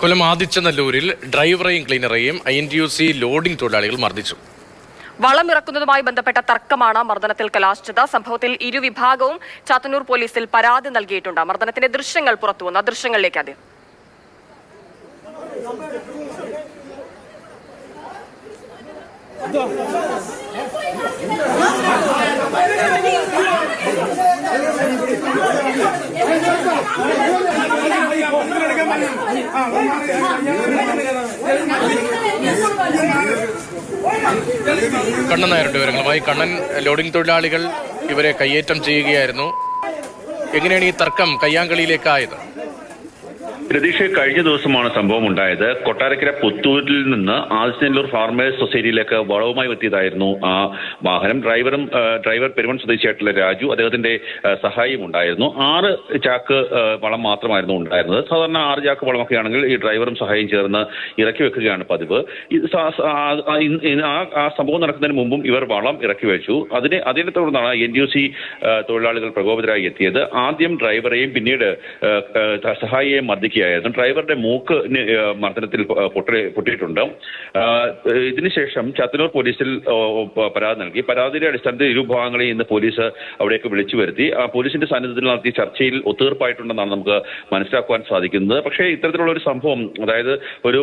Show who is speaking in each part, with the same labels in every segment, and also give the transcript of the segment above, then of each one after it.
Speaker 1: കൊല്ലം ആദിച്ചനല്ലൂരിൽ ഡ്രൈവറെയും ക്ലീനറെയും INTUC loading തൊഴിലാളികൾ മർദ്ദിച്ചു.
Speaker 2: വളമിറക്കുന്നതുമായി ബന്ധപ്പെട്ട തർക്കമാണ് മർദ്ദനത്തിൽ കലാശിച്ചത്. സംഭവത്തിൽ ഇരുവിഭാഗവും ചാത്തന്നൂർ പോലീസിൽ പരാതി നൽകിയിട്ടുണ്ട്. മർദ്ദനത്തിന്റെ ദൃശ്യങ്ങൾ പുറത്തുവന്നു. ദൃശ്യങ്ങളിലേക്ക് ആദ്യം.
Speaker 1: കണ്ണൻ നായരുടെ വിവരങ്ങളുമായി. കണ്ണൻ, ലോഡിംഗ് തൊഴിലാളികൾ ഇവരെ കയ്യേറ്റം ചെയ്യുകയായിരുന്നു. എങ്ങനെയാണ് ഈ തർക്കം കയ്യാങ്കളിയിലേക്കായത്?
Speaker 3: രതീഷ്, കഴിഞ്ഞ ദിവസമാണ് സംഭവം ഉണ്ടായത്. കൊട്ടാരക്കര പുത്തൂരിൽ നിന്ന് ആദിച്ചനല്ലൂർ ഫാർമേഴ്സ് സൊസൈറ്റിയിലേക്ക് വളവുമായി എത്തിയതായിരുന്നു ആ വാഹനം. ഡ്രൈവർ പെരുമൺ സ്വദേശിയായിട്ടുള്ള രാജു, അദ്ദേഹത്തിന്റെ സഹായിയും ഉണ്ടായിരുന്നു. 6 ചാക്ക് വളം മാത്രമായിരുന്നു ഉണ്ടായിരുന്നത്. സാധാരണ 6 ചാക്ക് വളമൊക്കെ ആണെങ്കിൽ ഈ ഡ്രൈവറും സഹായിയും ചേർന്ന് ഇറക്കി വെക്കുകയാണ് പതിവ്. ആ സംഭവം നടക്കുന്നതിന് മുമ്പും ഇവർ വളം ഇറക്കി വെച്ചു. അതിനെ തുടർന്നാണ് INTUC തൊഴിലാളികൾ പ്രകോപിതരായി എത്തിയത്. ആദ്യം ഡ്രൈവറെയും പിന്നീട് സഹായിയെയും മർദ്ദിക്കുക. ഡ്രൈവറുടെ മൂക്ക് മർദ്ദനത്തിൽ പൊട്ടിയിട്ടുണ്ട്. ഇതിനുശേഷം ചാത്തന്നൂർ പോലീസിൽ പരാതി നൽകി. പരാതിയുടെ അടിസ്ഥാനത്തിൽ ഇരുഭാഗങ്ങളെയും ഇന്ന് പോലീസ് അവിടേക്ക് വിളിച്ചു വരുത്തി. പോലീസിന്റെ സാന്നിധ്യത്തിൽ നടത്തിയ ചർച്ചയിൽ ഒത്തുതീർപ്പായിട്ടുണ്ടെന്നാണ് നമുക്ക് മനസ്സിലാക്കുവാൻ സാധിക്കുന്നത്. പക്ഷേ ഇത്തരത്തിലുള്ള ഒരു സംഭവം, അതായത് ഒരു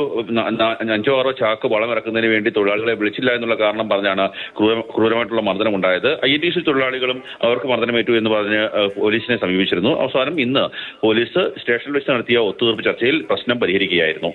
Speaker 3: 5-6 ചാക്ക് വളം ഇറക്കുന്നതിന് വേണ്ടി തൊഴിലാളികളെ വിളിച്ചില്ല എന്നുള്ള കാരണം പറഞ്ഞാണ് ക്രൂരമായിട്ടുള്ള മർദ്ദനം ഉണ്ടായത്. INTUC തൊഴിലാളികളും അവർക്ക് മർദ്ദനമേറ്റു എന്ന് പറഞ്ഞ് പോലീസിനെ സമീപിച്ചിരുന്നു. അവസാനം ഇന്ന് പോലീസ് സ്റ്റേഷനിൽ വെച്ച് നടത്തിയ ഒത്തുതീർപ്പ് ചർച്ചയിൽ പ്രശ്നം പരിഹരിക്കുകയായിരുന്നു.